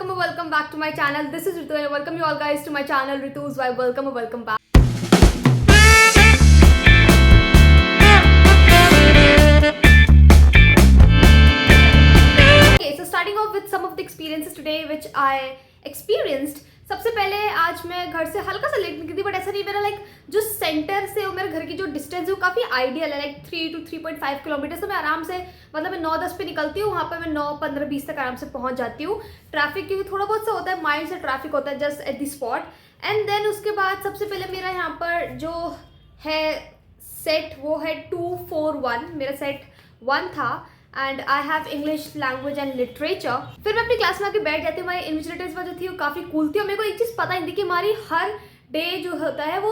welcome back to my channel. This is Ritu and I welcome you all guys to my channel Ritu's Vibe. Welcome back. Okay, so starting off with some of the experiences today which I experienced. सबसे पहले आज मैं घर से हल्का सा late निकली थी, बट ऐसा नहीं, मेरा लाइक जो सेंटर से और मेरे घर की जो डिस्टेंस है वो काफ़ी आइडियल है, लाइक 3 to 3.5 किलोमीटर। तो मैं आराम से मतलब मैं 9-10 पे निकलती हूँ, वहाँ पर मैं 9-15-20 तक आराम से पहुँच जाती हूँ। ट्रैफिक क्योंकि थोड़ा बहुत सा होता है, माइल्ड से ट्रैफिक होता है just at the spot. And then उसके बाद सबसे पहले मेरा यहाँ पर जो है सेट वो है 241, मेरा सेट 1 था and I have English language and literature. फिर मैं अपनी क्लास में आके बैठ जाती हूँ। हमारी इन्विजिलेटर्स जो थी वो काफ़ी कूल थी और मेरे को एक चीज़ पता नहीं थी कि हमारी हर डे जो होता है वो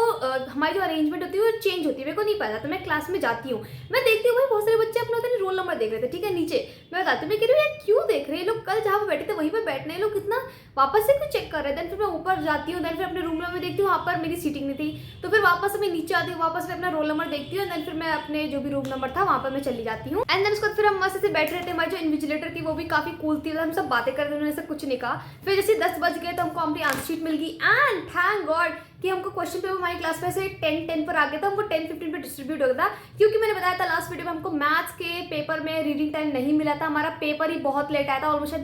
हमारी जो अरेंजमेंट होती है वो चेंज होती है, मेरे को नहीं पता। तो मैं क्लास में जाती हूँ, मैं देखती हूँ भाई बहुत सारे बच्चे अपना होता है रोल नंबर देख रहे थे, ठीक है, नीचे। मैं बताती हूँ, मैं कह रही हूँ यार क्यों देख रहे हैं लोग, कल जहाँ पर बैठे थे वहीं पर बैठने, लोग कितना वापस से क्यों चेक कर रहे थे। फिर मैं ऊपर जाती हूँ, देन फिर अपने रूम में देखती हूँ वहाँ पर मेरी सीटिंग नहीं थी, तो फिर वापस मैं नीचे आती हूँ, वापस मैं अपना रोल नंबर देखती हूँ, देन फिर मैं अपने जो भी रूम नंबर था वहाँ पर मैं चली जाती हूँ। एंड देन उसके बाद फिर हम मस्त से बैठ रहे थे। हमारी जो इन्विजिलेटर थी वो भी काफ़ी कूल थी, हम सब बातें कर रहे थे, उन्होंने सब कुछ नहीं कहा। फिर जैसे 10 बज गए तो हमको हमारी आंसर शीट मिल गई एंड थैंक गॉड कि हमको क्वेश्चन पेपर हमारी क्लास में से 10 पर आ गया था, हमको 10-15 पे डिस्ट्रीब्यूट हो गया था। क्योंकि मैंने बताया था लास्ट वीडियो में हमको मैथ्स के पेपर में रीडिंग टाइम नहीं मिला था, हमारा पेपर ही बहुत लेट आया था, ऑलमोस्ट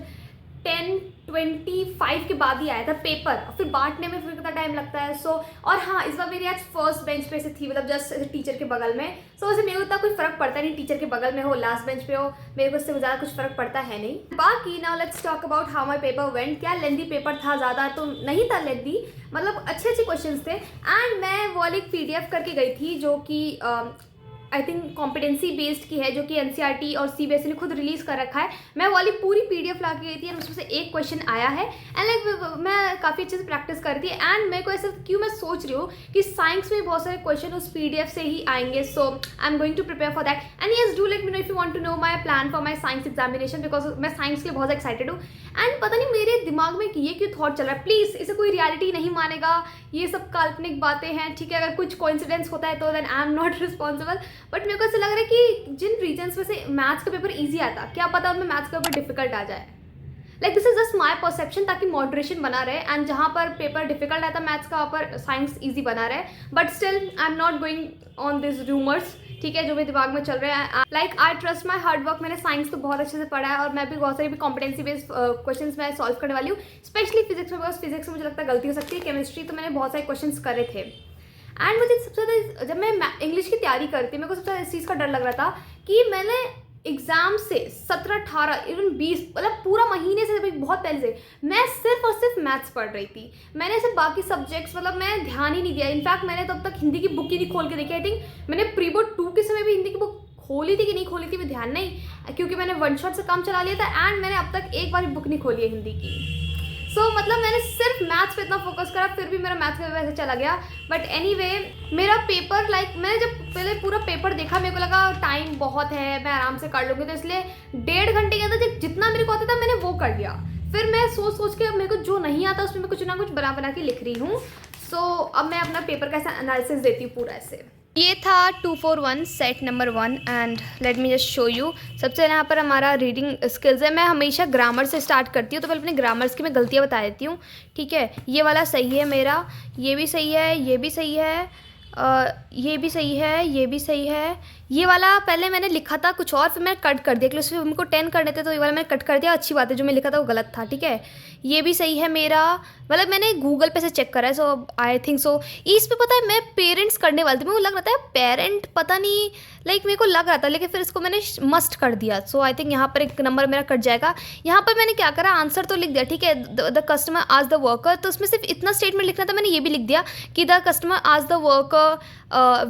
10:25 के बाद ही आया था पेपर, फिर बांटने में फिर कितना टाइम लगता है। सो और हाँ, इस बार मेरी आज फर्स्ट बेंच पे से थी, मतलब जस्ट टीचर के बगल में। सो वैसे मेरे को इतना कोई फर्क पड़ता नहीं, टीचर के बगल में हो लास्ट बेंच पे हो, मेरे को इससे ज़्यादा कुछ फर्क पड़ता है नहीं। बाकी now let's talk about how my paper went. क्या लेंदी पेपर था, ज़्यादा तो नहीं था लेंदी, मतलब अच्छे क्वेश्चंस थे। एंड मैं वो वाली PDF करके गई थी जो कि आई थिंक कॉम्पिटेंसी बेस्ड की है, जो कि NCERT और CBSE ने खुद रिलीज़ कर रखा है। मैं वाली पूरी PDF ला के गई थी एंड उसमें से एक क्वेश्चन आया है एंड लाइक मैं काफ़ी अच्छे से प्रैक्टिस कर रही थी। एंड मेरे को ऐसा क्यों मैं सोच रही हूँ कि साइंस में बहुत सारे क्वेश्चन उस PDF से ही आएंगे, so I am going to prepare for that. And yes, do let me know if you want to know my plan for my science examination, because मैं साइंस के लिए बहुत एक्साइटेड हूँ। एंड पता नहीं मेरे दिमाग में ये क्यों थॉट चल रहा है, प्लीज़ इसे कोई रियलिटी नहीं मानेगा, ये सब काल्पनिक बातें हैं, ठीक है। अगर कुछ कोइंसिडेंस होता है तो then I am not responsible, but मेरे को ऐसा लग रहा है कि जिन रीजन्स में से मैथ्स का पेपर ईजी आता, क्या पता उनमें मैथ्स का पेपर डिफिकल्ट आ जाए। Like this is just my perception, ताकि मॉडरेशन बना रहे एंड जहाँ पर पेपर डिफिकल्ट आता मैथ्स का, वहाँ पर साइंस ईजी बना रहे। But still I am not going on this rumours, ठीक है, जो मेरे दिमाग में चल रहा है। Like I trust my hard work. मैंने साइंस तो बहुत अच्छे से पढ़ा है और मैं भी बहुत सारी भी कॉम्पिटेंसी बेस्ड क्वेश्चन मैं सॉल्व करने वाली हूँ, स्पेशली फिजिक्स में, बिकॉज फिजिक्स में मुझे लगता है गलती हो सकती है। केमिस्ट्री तो मैंने बहुत सारे क्वेश्चन करे थे। एंड मुझे सबसे ज़्यादा जब मैं इंग्लिश की तैयारी करती मेरे को सबसे ज़्यादा इस चीज़ का डर लग रहा था कि मैंने एग्जाम से 17-18 इवन 20 मतलब पूरा महीने से बहुत पहले से मैं सिर्फ और सिर्फ मैथ्स पढ़ रही थी। मैंने सिर्फ बाकी सब्जेक्ट्स मतलब मैं ध्यान ही नहीं दिया। इनफैक्ट मैंने तब तक हिंदी की बुक ही नहीं खोल के देखी। आई थिंक मैंने प्री बोर्ड 2 के समय भी हिंदी की बुक खोली थी कि नहीं खोली थी, मैं ध्यान नहीं, क्योंकि मैंने वन शॉट से काम चला लिया था। एंड मैंने अब तक एक बार बुक नहीं खोली है हिंदी की। सो मतलब मैंने सिर्फ मैथ्स पे इतना फोकस करा, फिर भी मेरा मैथ्स में वैसे चला गया। बट एनीवे मेरा पेपर लाइक मैंने जब पहले पूरा पेपर देखा मेरे को लगा टाइम बहुत है, मैं आराम से कर लूँगी, तो इसलिए 1.5 घंटे के अंदर जितना मेरे को आता था मैंने वो कर लिया। फिर मैं सोच के मेरे को जो नहीं आता उसमें मैं कुछ ना कुछ बना के लिख रही हूँ। सो अब मैं अपना पेपर का ऐसा एनालिसिस देती हूँ पूरा ऐसे। ये था 241 set number 1 and let me just show you. सबसे यहाँ पर हमारा रीडिंग स्किल्स है। मैं हमेशा ग्रामर से स्टार्ट करती हूँ, तो पहले अपने ग्रामर्स की मैं गलतियाँ बता देती हूँ, ठीक है। ये वाला सही है मेरा, ये भी सही है, ये भी सही है, ये भी सही है, ये भी सही है। ये वाला पहले मैंने लिखा था कुछ और, फिर मैंने कट कर दिया, क्योंकि उसमें हमको 10 करने थे, तो ये वाला मैंने कट कर दिया। अच्छी बात है, जो मैं लिखा था वो गलत था, ठीक है। ये भी सही है मेरा, मतलब मैंने गूगल पे से चेक करा है, सो आई थिंक सो। इस पे पता है मैं पेरेंट्स करने वाली थी, मेरे को लग रहा था पेरेंट पता नहीं, लाइक मेरे को लग रहा था, लेकिन फिर इसको मैंने मस्ट कर दिया। सो आई थिंक यहाँ पर एक नंबर मेरा कट जाएगा। यहाँ पर मैंने क्या करा, आंसर तो लिख दिया, ठीक है, द कस्टमर आज द वर्कर, तो उसमें सिर्फ इतना स्टेटमेंट लिखना था, मैंने ये भी लिख दिया कि द कस्टमर आज the worker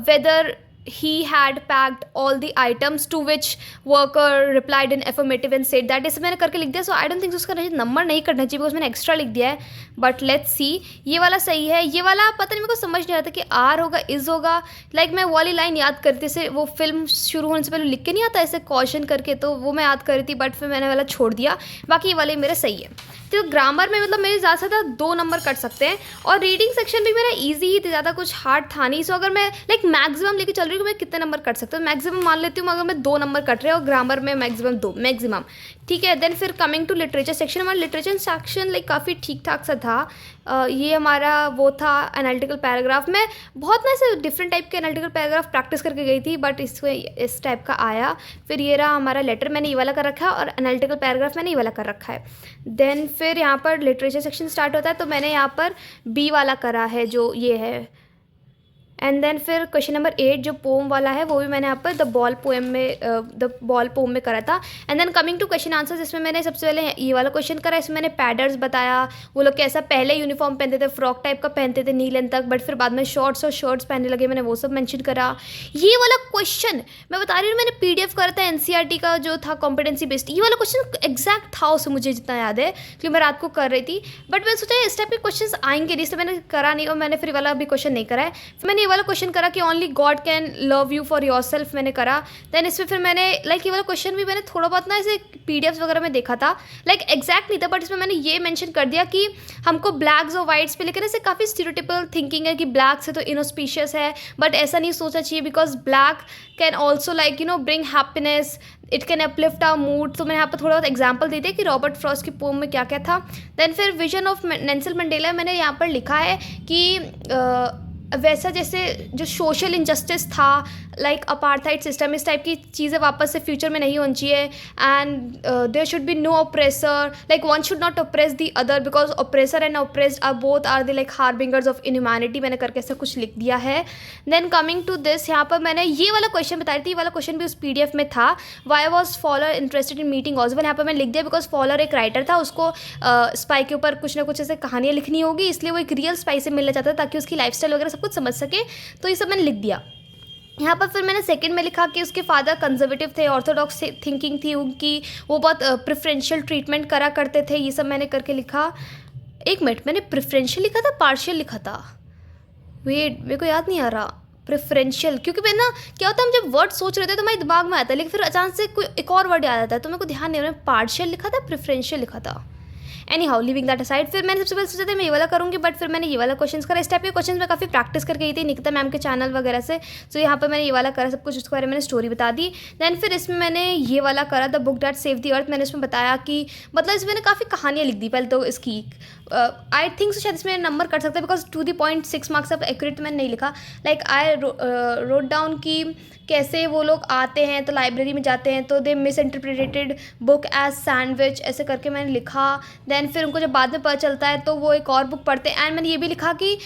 whether he had packed all the items, to which worker replied in affirmative and said that। इसे मैंने करके लिख दिया। सो आई डोंट थिंक उसका नंबर नहीं करना चाहिए, बिकॉज मैंने एक्स्ट्रा लिख दिया है। बट लेट्स सी, ये वाला सही है। ये वाला पता नहीं मेरे को समझ नहीं आता कि आर होगा इज होगा। लाइक मैं वाली लाइन याद करती थी, जैसे वो फिल्म शुरू होने से पहले लिख के नहीं आता ऐसे कॉशन करके, तो वो मैं याद कर रही थी, बट फिर मैंने वाला छोड़ दिया। बाकी ये वाले मेरे सही है। तो ग्रामर में मतलब मेरे ज़्यादा से ज़्यादा 2 नंबर कट सकते हैं। और रीडिंग सेक्शन भी मेरा ईजी ही था, ज़्यादा कुछ हार्ड था नहीं। सो अगर मैं लाइक मैक्सिमम लेके चल रही रही हूँ मैं कितने नंबर कट सकते हो, मैक्सिमम मान लेती हूँ अगर मैं 2 नंबर कट रहे हैं और ग्रामर में मैक्सिमम 2 मैक्सिमम, ठीक है। देन फिर कमिंग टू लिटरेचर सेक्शन, हमारा लिटरेचर सेक्शन लाइक काफ़ी ठीक ठाक सा था। ये हमारा वो था एनालिटिकल पैराग्राफ में, बहुत ना ऐसे डिफरेंट टाइप के एनालिटिकल पैराग्राफ प्रैक्टिस करके गई थी, बट इसमें इस टाइप का आया। फिर ये रहा हमारा लेटर, मैंने ये वाला कर रखा है, और एनालिटिकल पैराग्राफ मैंने ये वाला कर रखा है। देन फिर यहाँ पर लिटरेचर सेक्शन स्टार्ट होता है, तो मैंने यहाँ पर बी वाला करा है जो ये है। एंड देन फिर क्वेश्चन नंबर 8 जो पोम वाला है वो भी मैंने यहाँ पर द बॉल पोम में करा था। And then coming to question answer, जिसमें मैंने सबसे पहले ये वाला क्वेश्चन करा, इसमें मैंने पैडर्स बताया, वो लोग कैसा पहले यूनिफॉर्म पहनते थे, फ्रॉक टाइप का पहनते थे नी लेंथ तक, बट फिर बाद में शॉर्ट्स और शर्ट्स पहनने लगे, मैंने वो सब मेंशन करा। ये वाला क्वेश्चन मैं बता रही हूँ, मैंने PDF करा था NCERT का जो था कॉम्पिटेंसी बेस्ड, ये वाला क्वेश्चन एग्जैक्ट था उससे मुझे जितना याद है, क्योंकि मैं रात को कर रही थी, बट मैंने सोचा इस टाइप के क्वेश्चन आएंगे, इसलिए मैंने करा नहीं, और मैंने फिर वाला भी क्वेश्चन नहीं करा है। फिर मैंने ये वाला क्वेश्चन करा कि only God can love you for your self, मैंने करा। देन इसमें फिर मैंने लाइक ये वाला क्वेश्चन भी मैंने थोड़ा बहुत ना ऐसे PDFs वगैरह में देखा था, लाइक एग्जैक्ट नहीं था, बट इसमें मैंने ये मेंशन कर दिया कि हमको ब्लैक्स और वाइट्स पे, लेकिन ऐसे काफ़ी स्टीरियोटाइपिकल थिंकिंग है कि ब्लैक से तो इनऑस्पिशियस है, बट ऐसा नहीं सोचना चाहिए, because black can also like bring happiness, it can uplift our mood. तो मैंने यहाँ पर थोड़ा बहुत एग्जाम्पल दे दिया कि रॉबर्ट फ्रॉस्ट की पोम में क्या क्या था। देन फिर विजन ऑफ नेल्सन मंडेला मैंने यहाँ पर लिखा है कि वैसा जैसे जो सोशल इनजस्टिस था, लाइक अपार्थाइड सिस्टम, इस टाइप की चीज़ें वापस से फ्यूचर में नहीं होनी चाहिए। And there should be no oppressor, like one should not oppress the other, because oppressor and oppressed are both are the like harbingers of inhumanity, मैंने करके ऐसा कुछ लिख दिया है। देन कमिंग टू दिस, यहाँ पर मैंने ये वाला क्वेश्चन बताई थी, ये वाला क्वेश्चन भी उस PDF में था, why was Fowler interested in meeting Oswell, यहाँ पर मैंने लिख दिया बिकॉज फॉलर एक राइटर था, उसको स्पाई के ऊपर कुछ ना कुछ ऐसे कहानियाँ लिखनी होगी, इसलिए वो एक रियल स्पाई से मिलना चाहता था ताकि उसकी लाइफस्टाइल वगैरह सब कुछ समझ सके, तो ये सब मैंने लिख दिया। यहाँ पर फिर मैंने सेकंड में लिखा कि उसके फादर कंजर्वेटिव थे, ऑर्थोडॉक्स थिंकिंग थी उनकी, वो बहुत प्रेफरेंशियल ट्रीटमेंट करा करते थे, ये सब मैंने करके लिखा। एक मिनट, मैंने प्रेफरेंशियल लिखा था पार्शियल लिखा था, वेट मेरे को याद नहीं आ रहा, प्रेफरेंशियल, क्योंकि मैं ना क्या होता है, हम जब वर्ड सोच रहे थे तो मेरे दिमाग में आता है, लेकिन फिर अचानक से कोई एक और वर्ड याद आता है, तो मेरे को ध्यान नहीं, मैंने पार्शियल लिखा था प्रेफरेंशियल लिखा था। Any how living that aside, फिर मैंने सबसे पहले सोचा था मैं ये वाला करूँगी, बट फिर मैंने ये वाला क्वेश्चन करा। इस टाइप के क्वेश्चन मैं काफ़ी प्रैक्टिस करके गई थी निकिता मैम के चैनल वगैरह से, तो यहाँ पर मैंने ये वाला करा सब कुछ, उसके बारे में मैंने स्टोरी बता दी। देन फिर इसमें मैंने ये वाला करा the book that save the earth, मैंने इसमें बताया कि मतलब इसमें मैंने काफ़ी कहानियाँ लिख दी पहले तो इसकी, आई थिंक शायद इसमें नंबर कट सकता है, because to the point 6 marks अब एक्यूरेट मैंने नहीं लिखा, लाइक आई रोट डाउन कि कैसे वो लोग आते हैं तो लाइब्रेरी में जाते हैं तो they misinterpreted book as sandwich, ऐसे करके मैंने लिखा। देन फिर उनको जब बाद में पता चलता है तो वो एक और बुक पढ़ते हैं, एंड मैंने ये भी लिखा कि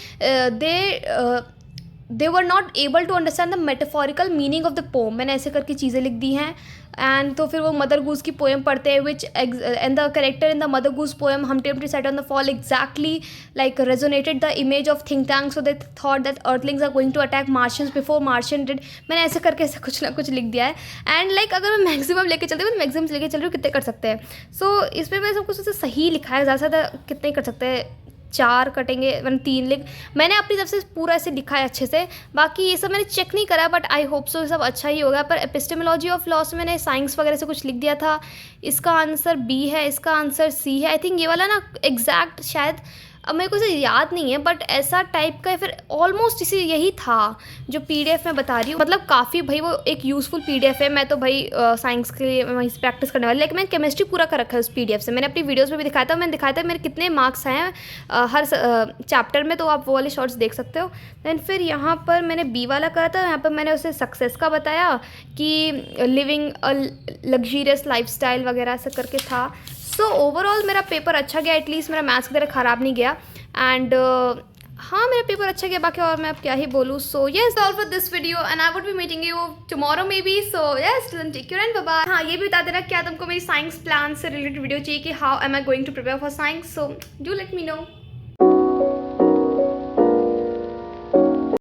they were not able to understand the metaphorical meaning of the poem, मैंने ऐसे करके चीज़ें लिख दी हैं। एंड तो फिर वो मदर गूस की पोएम पढ़ते हैं, which and the character in the Mother Goose poem Humpty Dumpty sat on the fall exactly like resonated the image of think tank, so they thought that earthlings are going to attack Martians before Martian did, मैंने ऐसे करके ऐसे कुछ ना कुछ लिख दिया है। एंड लाइक अगर मैं मैक्सिमम लेके चलती हूँ, मैक्सिमम लेके चल रही हूँ, कितने कर सकते हैं, सो इसमें मैंने सब कुछ उससे सही लिखा है, ज़्यादा से ज़्यादा कितने कर सकते हैं, 4 कटेंगे, 3 लिख, मैंने अपनी तरफ से पूरा ऐसे लिखा है अच्छे से। बाकी ये सब मैंने चेक नहीं करा, बट आई होप सो सब अच्छा ही होगा। पर एपिस्टेमोलॉजी ऑफ लॉ से मैंने साइंस वगैरह से कुछ लिख दिया था, इसका आंसर B है, इसका आंसर C है। आई थिंक ये वाला ना एग्जैक्ट शायद अब मेरे को इसे याद नहीं है, बट ऐसा टाइप का फिर ऑलमोस्ट इसी यही था जो PDF में बता रही हूँ। मतलब काफ़ी भाई वो एक यूज़फुल PDF है, मैं तो भाई साइंस के लिए वहीं से प्रैक्टिस करने वाली, लेकिन मैंने केमिस्ट्री पूरा कर रखा है उस PDF से, मैंने अपनी वीडियोस में भी दिखाया था, मैंने दिखाया था मेरे कितने मार्क्स हैं हर चैप्टर में, तो आप वो वाले शॉर्ट्स देख सकते हो। दैन फिर यहाँ पर मैंने B वाला करा था, यहाँ पर मैंने उसे सक्सेस का बताया कि लिविंग अ लग्जरियस लाइफस्टाइल वगैरह से करके था। सो ओवरऑल मेरा पेपर अच्छा गया, एटलीस्ट मेरा मैथ्स की तरह ख़राब नहीं गया। एंड हाँ मेरा पेपर अच्छा गया, बाकी और मैं अब क्या ही बोलूँ। So yes all for this video and I would be meeting you tomorrow maybe. So yes take care and bye bye. हाँ ये भी बता देना क्या तुमको मेरी साइंस प्लान से रिलेटेड वीडियो चाहिए कि how am I going to prepare for science, so do let me no.